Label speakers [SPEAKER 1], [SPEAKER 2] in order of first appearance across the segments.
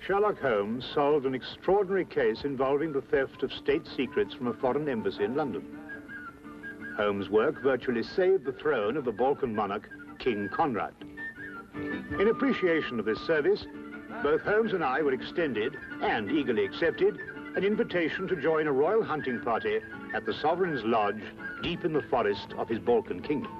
[SPEAKER 1] Sherlock Holmes solved an extraordinary case involving the theft of state secrets from a foreign embassy in London. Holmes' work virtually saved the throne of the Balkan monarch, King Conrad. In appreciation of this service, both Holmes and I were extended, and eagerly accepted, an invitation to join a royal hunting party at the Sovereign's Lodge, deep in the forest of his Balkan kingdom.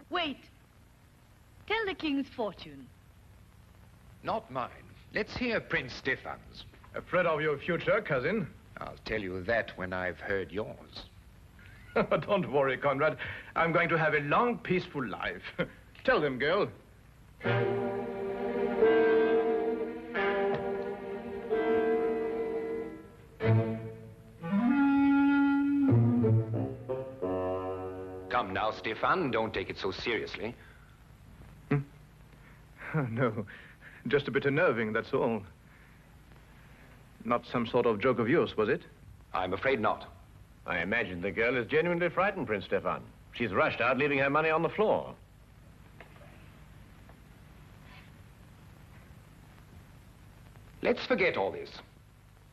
[SPEAKER 2] Wait. Tell the king's fortune.
[SPEAKER 3] Not mine. Let's hear Prince Stefan's.
[SPEAKER 4] Afraid of your future, cousin?
[SPEAKER 3] I'll tell you that when I've heard yours.
[SPEAKER 4] Don't worry, Conrad. I'm going to have a long, peaceful life. Tell them, girl.
[SPEAKER 3] Come now, Stefan, don't take it so seriously.
[SPEAKER 4] No, just a bit unnerving, that's all. Not some sort of joke of yours, was it?
[SPEAKER 3] I'm afraid not.
[SPEAKER 5] I imagine the girl is genuinely frightened, Prince Stefan. She's rushed out, leaving her money on the floor.
[SPEAKER 3] Let's forget all this.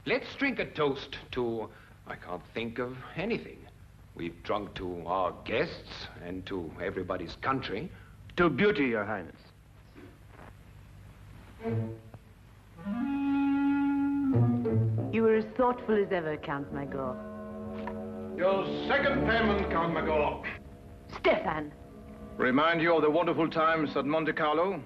[SPEAKER 3] Let's drink a toast to... I can't think of anything. We've drunk to our guests and to everybody's country.
[SPEAKER 6] To beauty, Your Highness.
[SPEAKER 2] You were as thoughtful as ever, Count Magor.
[SPEAKER 4] Your second payment, Count Magor.
[SPEAKER 2] Stefan.
[SPEAKER 4] Remind you of the wonderful times at Monte Carlo?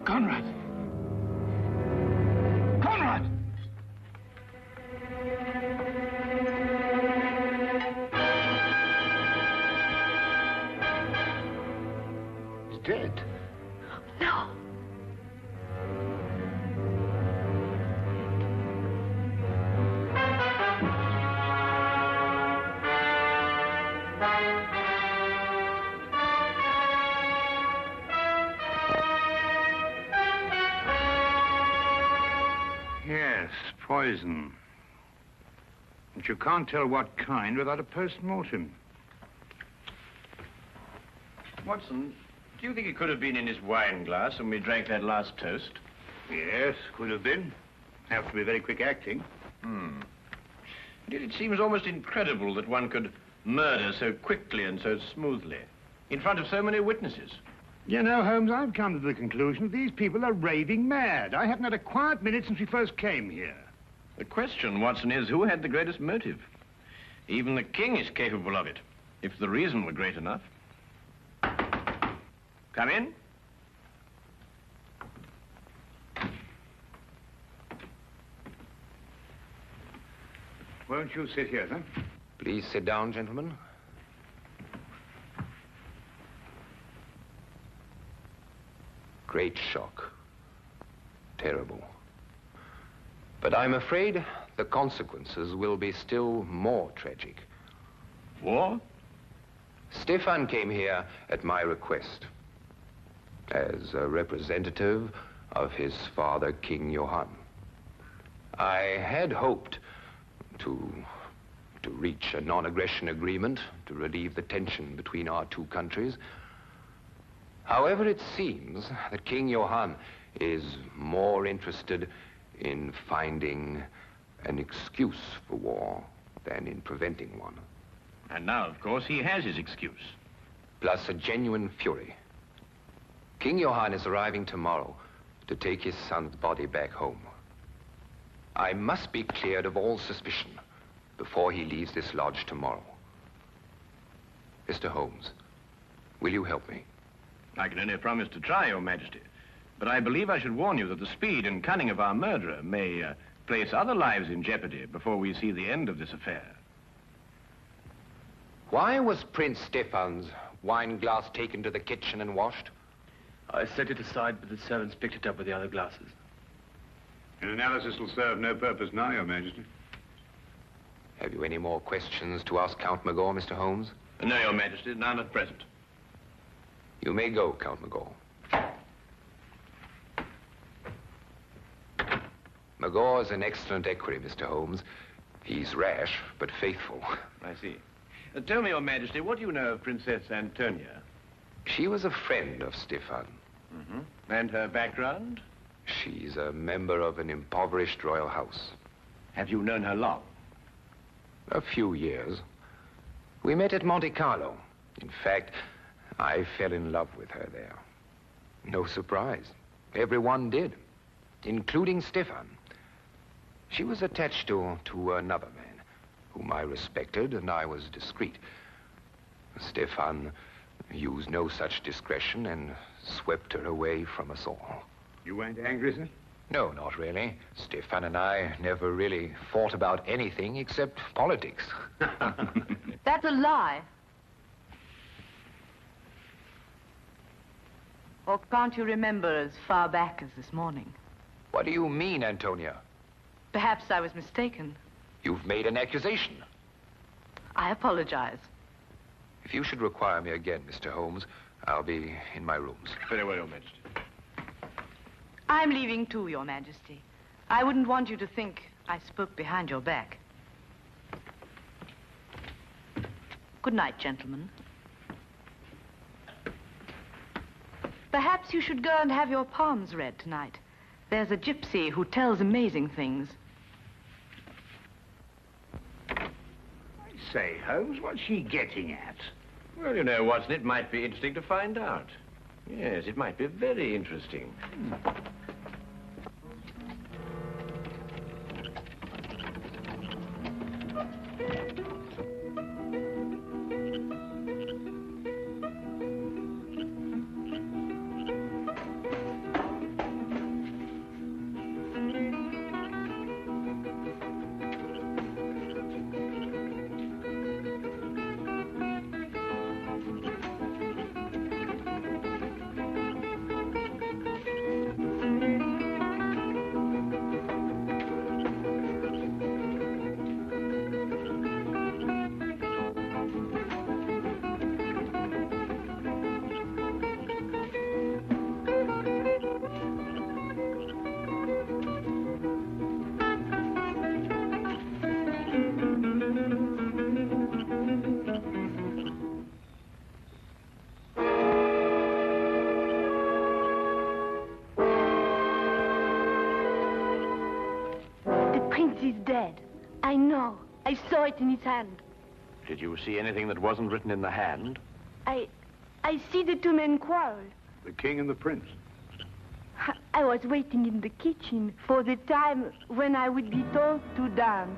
[SPEAKER 6] Conrad! Conrad!
[SPEAKER 1] He's dead.
[SPEAKER 2] No.
[SPEAKER 1] Yes, poison. But you can't tell what kind without a post-mortem.
[SPEAKER 5] Watson, do you think it could have been in his wine glass when we drank that last toast?
[SPEAKER 1] Yes, could have been. Have to be very quick acting.
[SPEAKER 5] Indeed, it seems almost incredible that one could murder so quickly and so smoothly in front of so many witnesses.
[SPEAKER 1] You know, Holmes, I've come to the conclusion that these people are raving mad. I haven't had a quiet minute since we first came here.
[SPEAKER 5] The question, Watson, is who had the greatest motive? Even the king is capable of it, if the reason were great enough. Come in.
[SPEAKER 1] Won't you sit here, then?
[SPEAKER 3] Please sit down, gentlemen. Great shock. Terrible. But I'm afraid the consequences will be still more tragic.
[SPEAKER 5] War?
[SPEAKER 3] Stefan came here at my request as a representative of his father, King Johann. I had hoped to reach a non-aggression agreement to relieve the tension between our two countries. However, it seems that King Johann is more interested in finding an excuse for war than in preventing one.
[SPEAKER 5] And now, of course, he has his excuse.
[SPEAKER 3] Plus a genuine fury. King Johann is arriving tomorrow to take his son's body back home. I must be cleared of all suspicion before he leaves this lodge tomorrow. Mr. Holmes, will you help me?
[SPEAKER 5] I can only promise to try, Your Majesty. But I believe I should warn you that the speed and cunning of our murderer may place other lives in jeopardy before we see the end of this affair.
[SPEAKER 3] Why was Prince Stefan's wine glass taken to the kitchen and washed?
[SPEAKER 6] I set it aside, but the servants picked it up with the other glasses.
[SPEAKER 1] An analysis will serve no purpose now, Your Majesty.
[SPEAKER 3] Have you any more questions to ask Count Magor, Mr. Holmes?
[SPEAKER 5] No, Your Majesty, none at present.
[SPEAKER 3] You may go, Count Magor. Magor is an excellent equerry, Mr. Holmes. He's rash, but faithful.
[SPEAKER 5] I see. Tell me, Your Majesty, what do you know of Princess Antonia?
[SPEAKER 3] She was a friend of Stefan.
[SPEAKER 5] Mm-hmm. And her background?
[SPEAKER 3] She's a member of an impoverished royal house.
[SPEAKER 5] Have you known her long?
[SPEAKER 3] A few years. We met at Monte Carlo. In fact, I fell in love with her there. No surprise. Everyone did, including Stefan. She was attached to another man, whom I respected, and I was discreet. Stefan used no such discretion and swept her away from us all.
[SPEAKER 1] You weren't angry, sir?
[SPEAKER 3] No, not really. Stefan and I never really fought about anything except politics.
[SPEAKER 2] That's a lie. Or can't you remember as far back as this morning?
[SPEAKER 3] What do you mean, Antonia?
[SPEAKER 2] Perhaps I was mistaken.
[SPEAKER 3] You've made an accusation.
[SPEAKER 2] I apologize.
[SPEAKER 3] If you should require me again, Mr. Holmes, I'll be in my rooms.
[SPEAKER 5] Very well, Your Majesty.
[SPEAKER 2] I'm leaving too, Your Majesty. I wouldn't want you to think I spoke behind your back. Good night, gentlemen. Perhaps you should go and have your palms read tonight. There's a gypsy who tells amazing things.
[SPEAKER 1] I say, Holmes, what's she getting at?
[SPEAKER 5] Well, you know, Watson, it might be interesting to find out. Yes, it might be very interesting.
[SPEAKER 7] He's dead. I know. I saw it in his hand.
[SPEAKER 5] Did you see anything that wasn't written in the hand?
[SPEAKER 7] I see the two men quarrel.
[SPEAKER 1] The king and the prince.
[SPEAKER 7] I was waiting in the kitchen for the time when I would be told to dance.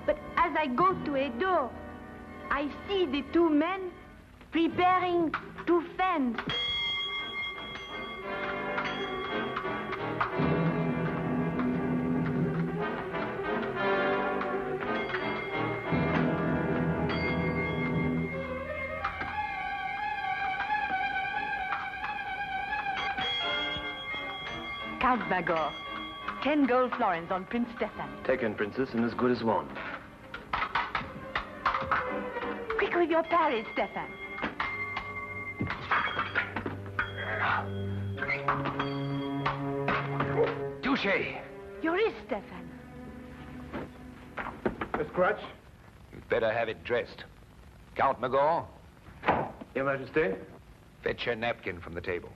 [SPEAKER 7] But as I go to a door, I see the two men preparing to fence.
[SPEAKER 2] Count Magor. 10 gold florins on Prince Stefan.
[SPEAKER 6] Taken, Princess, and as good as one.
[SPEAKER 2] Quick with your parry, Stefan.
[SPEAKER 3] Touche!
[SPEAKER 7] Your wrist, Stefan.
[SPEAKER 1] Miss Crutch?
[SPEAKER 3] You'd better have it dressed. Count Magor,
[SPEAKER 6] Your Majesty?
[SPEAKER 3] fetch your napkin from the table.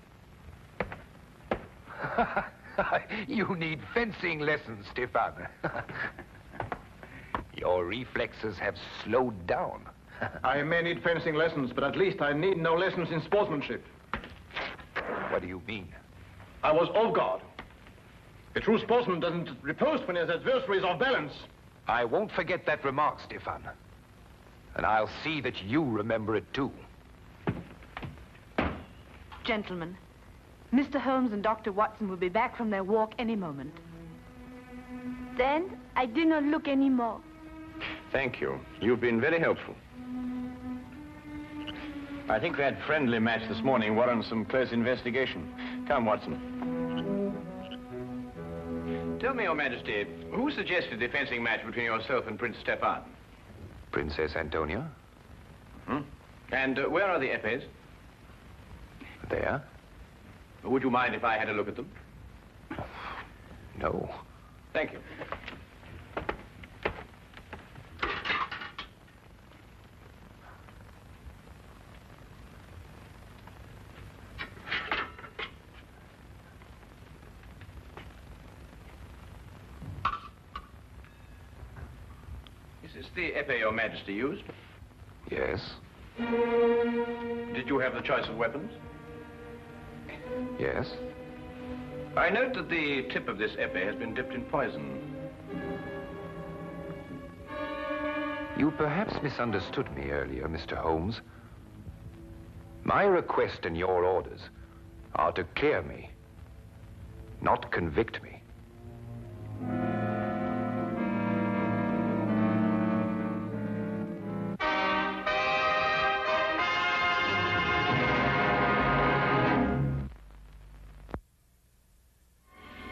[SPEAKER 3] You need fencing lessons, Stefan. Your reflexes have slowed down.
[SPEAKER 4] I may need fencing lessons, but at least I need no lessons in sportsmanship.
[SPEAKER 3] What do you mean?
[SPEAKER 4] I was off guard. A true sportsman doesn't riposte when his adversary is off balance.
[SPEAKER 3] I won't forget that remark, Stefan. And I'll see that you remember it, too.
[SPEAKER 2] Gentlemen, Mr. Holmes and Dr. Watson will be back from their walk any moment.
[SPEAKER 7] Then I do not look anymore.
[SPEAKER 5] Thank you. You've been very helpful. I think that friendly match this morning warrants some close investigation. Come, Watson. Tell me, Your Majesty, who suggested the fencing match between yourself and Prince Stefan?
[SPEAKER 3] Princess Antonia?
[SPEAKER 5] Hmm? And where are the epées?
[SPEAKER 3] There?
[SPEAKER 5] Would you mind if I had a look at them?
[SPEAKER 3] No.
[SPEAKER 5] Thank you. Is this the epée Your Majesty used?
[SPEAKER 3] Yes.
[SPEAKER 5] Did you have the choice of weapons?
[SPEAKER 3] Yes.
[SPEAKER 5] I note that the tip of this epée has been dipped in poison.
[SPEAKER 3] You perhaps misunderstood me earlier, Mr. Holmes. My request and your orders are to clear me, not convict me.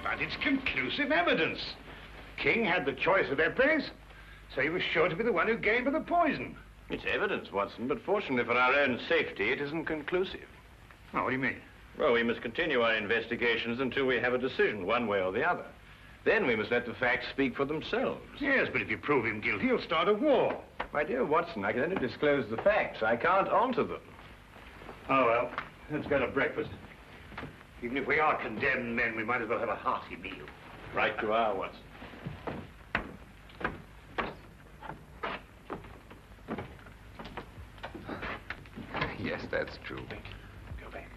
[SPEAKER 1] But it's conclusive evidence. King had the choice of epées, so he was sure to be the one who gave her the poison.
[SPEAKER 5] It's evidence, Watson, but fortunately for our own safety, it isn't conclusive.
[SPEAKER 1] Oh, what do you mean?
[SPEAKER 5] Well, we must continue our investigations until we have a decision, one way or the other. Then we must let the facts speak for themselves.
[SPEAKER 1] Yes, but if you prove him guilty, he'll start a war.
[SPEAKER 5] My dear Watson, I can only disclose the facts. I can't alter them.
[SPEAKER 1] Oh, well, let's go to breakfast. Even if we are condemned men, we might as well have a hearty meal.
[SPEAKER 5] Right you are, Watson.
[SPEAKER 3] Yes, that's true.
[SPEAKER 5] Go back.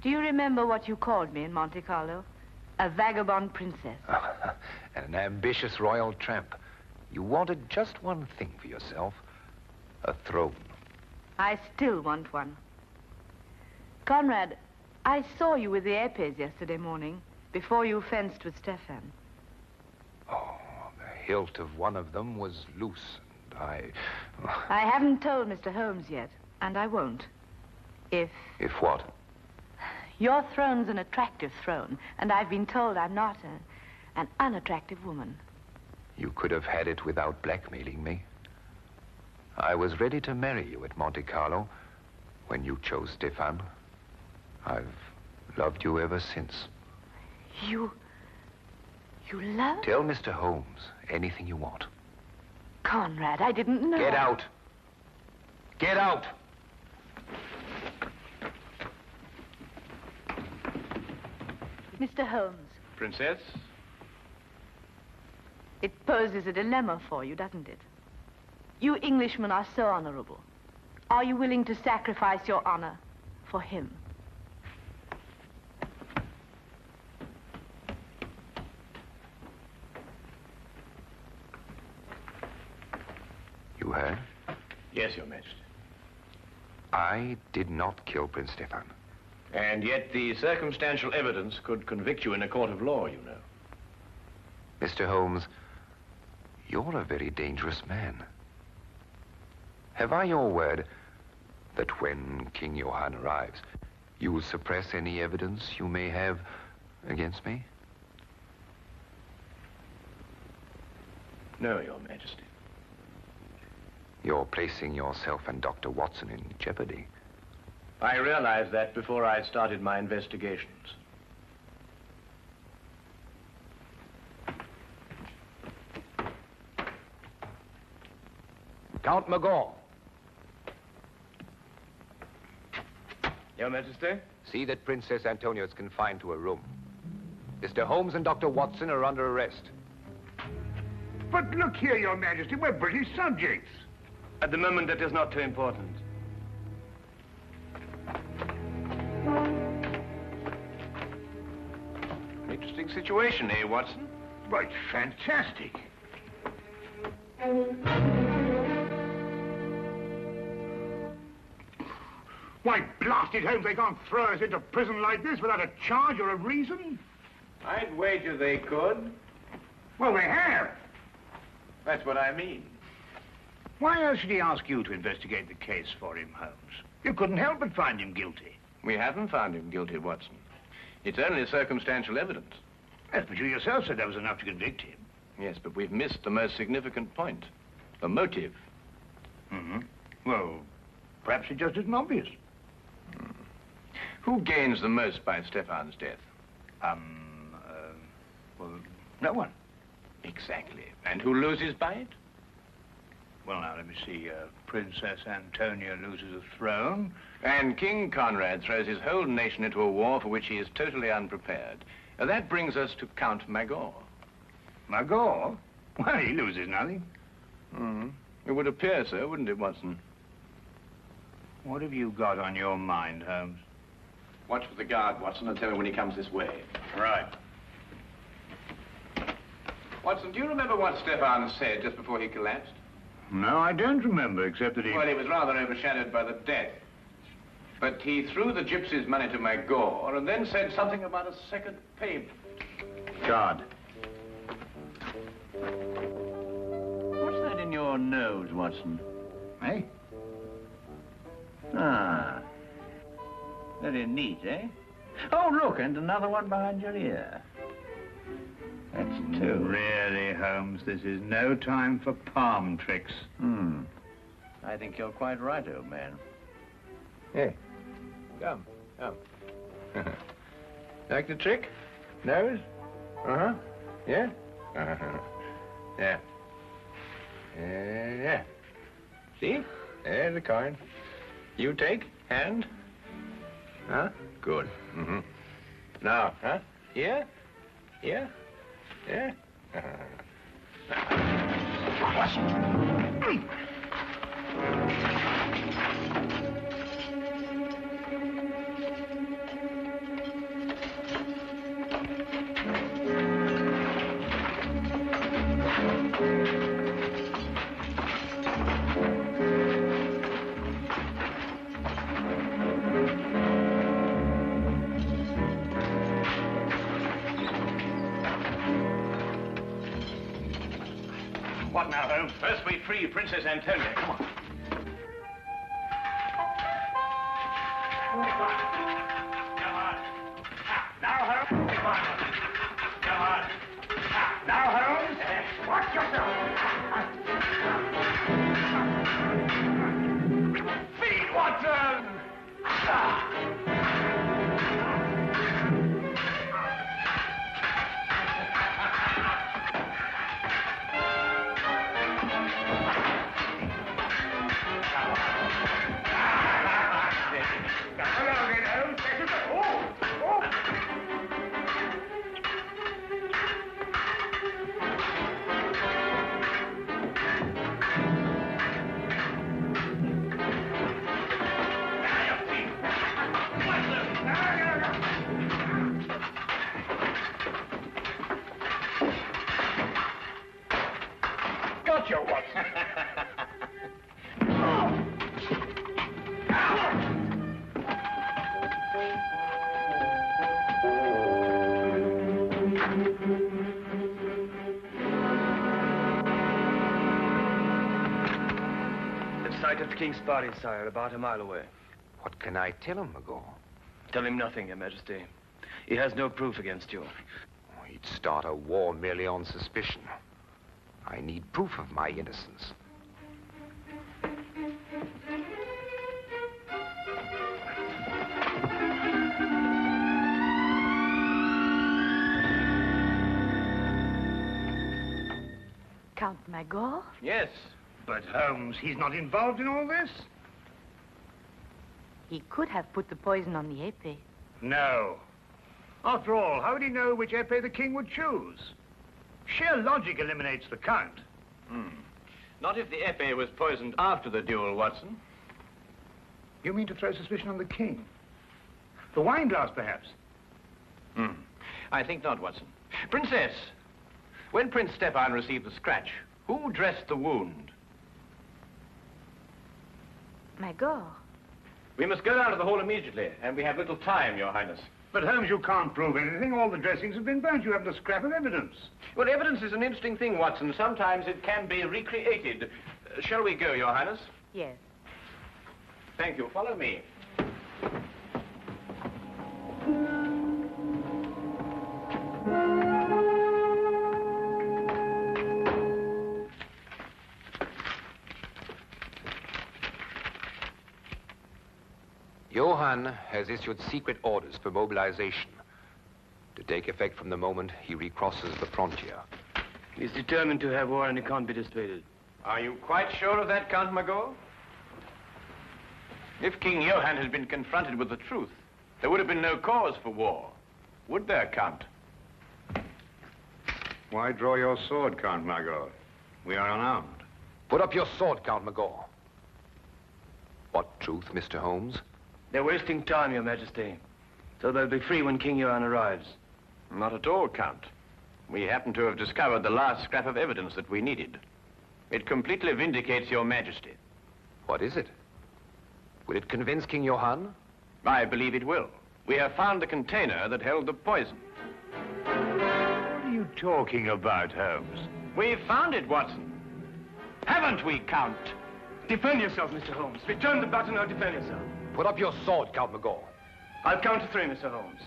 [SPEAKER 2] Do you remember what you called me in Monte Carlo? A vagabond princess.
[SPEAKER 3] An ambitious royal tramp. You wanted just one thing for yourself. A throne.
[SPEAKER 2] I still want one. Conrad, I saw you with the epées yesterday morning, before you fenced with Stefan.
[SPEAKER 3] Oh, the hilt of one of them was loose, and
[SPEAKER 2] I haven't told Mr. Holmes yet, and I won't. If
[SPEAKER 3] what?
[SPEAKER 2] your throne's an attractive throne, and I've been told I'm not an unattractive woman.
[SPEAKER 3] You could have had it without blackmailing me. I was ready to marry you at Monte Carlo when you chose Stefan. I've loved you ever since.
[SPEAKER 2] You love?
[SPEAKER 3] Tell Mr. Holmes anything you want.
[SPEAKER 2] Conrad, I didn't know.
[SPEAKER 3] Get out. Get out.
[SPEAKER 2] Mr. Holmes,
[SPEAKER 5] Princess?
[SPEAKER 2] it poses a dilemma for you, doesn't it? You Englishmen are so honorable. Are you willing to sacrifice your honor for him?
[SPEAKER 3] You heard?
[SPEAKER 5] Yes, Your Majesty.
[SPEAKER 3] I did not kill Prince Stefan.
[SPEAKER 5] And yet the circumstantial evidence could convict you in a court of law, you know.
[SPEAKER 3] Mr. Holmes, you're a very dangerous man. Have I your word that when King Johann arrives, you will suppress any evidence you may have against me?
[SPEAKER 5] No, Your Majesty.
[SPEAKER 3] You're placing yourself and Dr. Watson in jeopardy.
[SPEAKER 5] I realized that before I started my investigations.
[SPEAKER 3] Count Magor.
[SPEAKER 6] Your Majesty?
[SPEAKER 3] See that Princess Antonia is confined to a room. Mr. Holmes and Dr. Watson are under arrest.
[SPEAKER 1] But look here, Your Majesty, we're British subjects.
[SPEAKER 6] At the moment, that is not too important.
[SPEAKER 5] Interesting situation, eh, Watson?
[SPEAKER 1] Well, it's fantastic. Why, blasted Holmes, they can't throw us into prison like this without a charge or a reason.
[SPEAKER 5] I'd wager they could.
[SPEAKER 1] Well, they have.
[SPEAKER 5] That's what I mean.
[SPEAKER 1] Why else should he ask you to investigate the case for him, Holmes? You couldn't help but find him guilty.
[SPEAKER 5] We haven't found him guilty, Watson. It's only circumstantial evidence.
[SPEAKER 1] Yes, but you yourself said that was enough to convict him.
[SPEAKER 5] Yes, but we've missed the most significant point. The motive.
[SPEAKER 1] Mm-hmm. Well, perhaps it just isn't obvious.
[SPEAKER 5] Who gains the most by Stefan's death?
[SPEAKER 1] Well, no one.
[SPEAKER 5] Exactly. And who loses by it?
[SPEAKER 1] Well, now, let me see. Princess Antonia loses a throne.
[SPEAKER 5] And King Conrad throws his whole nation into a war for which he is totally unprepared. That brings us to Count Magor.
[SPEAKER 1] Magor? Well, he loses nothing.
[SPEAKER 5] It would appear so, wouldn't it, Watson?
[SPEAKER 1] What have you got on your mind, Holmes?
[SPEAKER 5] Watch for the guard, Watson, and tell me when he comes this way.
[SPEAKER 1] Right.
[SPEAKER 5] Watson, do you remember what Stefan said just before he collapsed?
[SPEAKER 1] No, I don't remember, except that he...
[SPEAKER 5] Well, he was rather overshadowed by the death. But he threw the gypsies' money to Magor and then said something about a second payment.
[SPEAKER 1] Guard.
[SPEAKER 8] What's that in your nose, Watson?
[SPEAKER 1] Eh?
[SPEAKER 8] Ah. Very neat, eh? Oh, look, and another one behind your ear. That's two.
[SPEAKER 1] Really, Holmes, this is no time for palm tricks.
[SPEAKER 8] I think you're quite right, old man.
[SPEAKER 3] Hey, come. Like the trick? Nose? Uh-huh. Yeah? Uh-huh. Yeah. Yeah. See? There's the coin. You take, hand. Huh? Good. Now, huh? Here? Here? Yeah?
[SPEAKER 5] What now, Holmes? First we free Princess Antonia. Come on. Come on. Now, Holmes. Come on. Come on. Now, Holmes. Watch yourself. Feed Watson. Gotcha, Watson.
[SPEAKER 6] The site of the king's body, sire, about a mile away.
[SPEAKER 3] What can I tell him, Magor?
[SPEAKER 6] Tell him nothing, Your Majesty. He has no proof against you.
[SPEAKER 3] He'd start a war merely on suspicion. I need proof of my innocence.
[SPEAKER 2] Count Magor?
[SPEAKER 5] Yes.
[SPEAKER 1] But, Holmes, he's not involved in all this?
[SPEAKER 2] He could have put the poison on the épée.
[SPEAKER 1] No. After all, how would he know which épée the king would choose? Sheer logic eliminates the count.
[SPEAKER 5] Not if the épée was poisoned after the duel, Watson.
[SPEAKER 1] You mean to throw suspicion on the king? The wine glass, perhaps?
[SPEAKER 5] I think not, Watson. Princess, when Prince Stefan received the scratch, Who dressed the wound?
[SPEAKER 2] Magor.
[SPEAKER 5] We must go down to the hall immediately, and we have little time, Your Highness.
[SPEAKER 1] But Holmes, you can't prove anything. All the dressings have been burnt. You haven't a scrap of evidence.
[SPEAKER 5] Well, evidence is an interesting thing, Watson. Sometimes it can be recreated. Shall we go, Your Highness?
[SPEAKER 2] Yes.
[SPEAKER 5] Thank you. Follow me.
[SPEAKER 3] Johann has issued secret orders for mobilization to take effect from the moment he recrosses the frontier.
[SPEAKER 6] He's determined to have war and he can't be dissuaded.
[SPEAKER 5] Are you quite sure of that, Count Magor? If King Johann had been confronted with the truth, there would have been no cause for war. Would there, Count?
[SPEAKER 1] Why draw your sword, Count Magor? We are unarmed.
[SPEAKER 3] Put up your sword, Count Magor. What truth, Mr. Holmes?
[SPEAKER 6] They're wasting time, Your Majesty. So they'll be free when King Johann arrives.
[SPEAKER 5] Not at all, Count. We happen to have discovered the last scrap of evidence that we needed. It completely vindicates Your Majesty.
[SPEAKER 3] What is it? Will it convince King Johann?
[SPEAKER 5] I believe it will. We have found the container that held the poison.
[SPEAKER 1] What are you talking about, Holmes?
[SPEAKER 5] We found it, Watson. Haven't we, Count?
[SPEAKER 6] Defend yourself, Mr. Holmes. Return the button or defend yourself.
[SPEAKER 3] Put up your sword, Count Magor.
[SPEAKER 6] I'll count to 3, Mr. Holmes.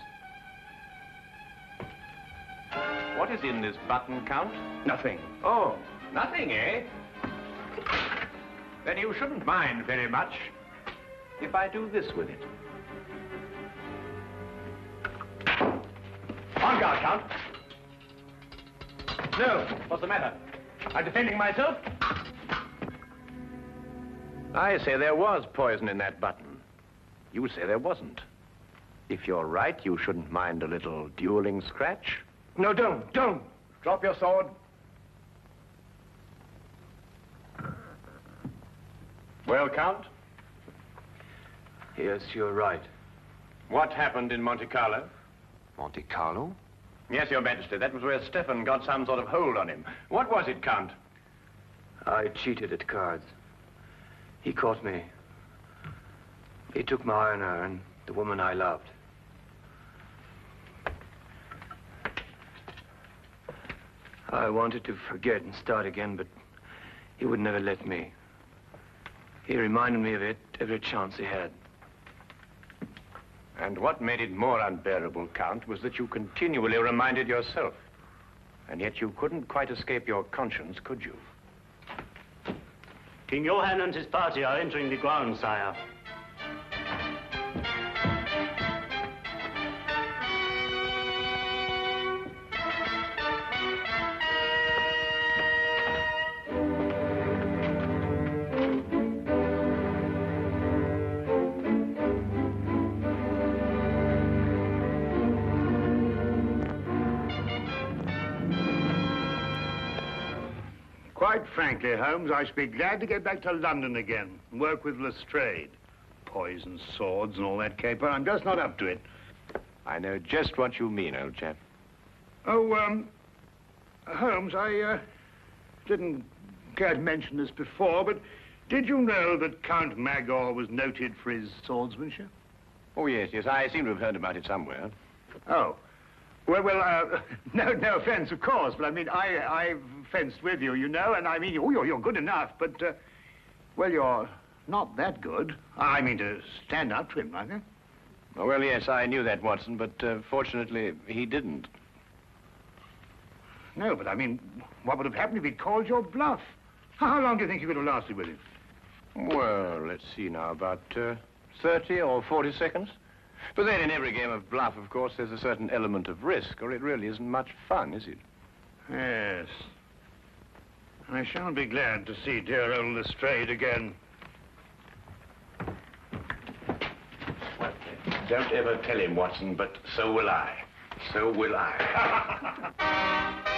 [SPEAKER 5] What is in this button, Count?
[SPEAKER 6] Nothing.
[SPEAKER 5] Oh, nothing, eh? Then you shouldn't mind very much if I do this with it. On guard, Count. No, what's the matter? I'm defending myself. I say there was poison in that button. You say there wasn't. If you're right, you shouldn't mind a little dueling scratch.
[SPEAKER 6] No, don't.
[SPEAKER 5] Drop your sword. Well, Count?
[SPEAKER 6] Yes, you're right.
[SPEAKER 5] What happened in Monte Carlo?
[SPEAKER 3] Monte Carlo?
[SPEAKER 5] Yes, Your Majesty. That was where Stefan got some sort of hold on him. What was it, Count?
[SPEAKER 6] I cheated at cards. He caught me. He took my honor and the woman I loved. I wanted to forget and start again, but he would never let me. He reminded me of it every chance he had.
[SPEAKER 5] And what made it more unbearable, Count, was that you continually reminded yourself. And yet you couldn't quite escape your conscience, could you?
[SPEAKER 9] King Johann and his party are entering the grounds, sire.
[SPEAKER 1] Quite frankly, Holmes, I should be glad to get back to London again and work with Lestrade. Poison swords and all that caper. I'm just not up to it.
[SPEAKER 5] I know just what you mean, old chap.
[SPEAKER 1] Oh, Holmes, I didn't care to mention this before, but did you know that Count Magor was noted for his swordsmanship?
[SPEAKER 5] Oh, yes. I seem to have heard about it somewhere.
[SPEAKER 1] Oh. Well, no offense, of course, but I mean, I've fenced with you, you know, and I mean, oh, you're good enough, but, well, you're not that good. I mean, to stand up to him like that.
[SPEAKER 5] Oh, well, yes, I knew that, Watson, but fortunately, he didn't.
[SPEAKER 1] No, but I mean, what would have happened if he'd called your bluff? How long do you think you could have lasted with him?
[SPEAKER 5] Well, let's see now, about 30 or 40 seconds. But then in every game of bluff, of course, there's a certain element of risk, or it really isn't much fun, is it?
[SPEAKER 1] Yes. I shall be glad to see dear old Lestrade again.
[SPEAKER 5] Well, don't ever tell him, Watson, but so will I. So will I.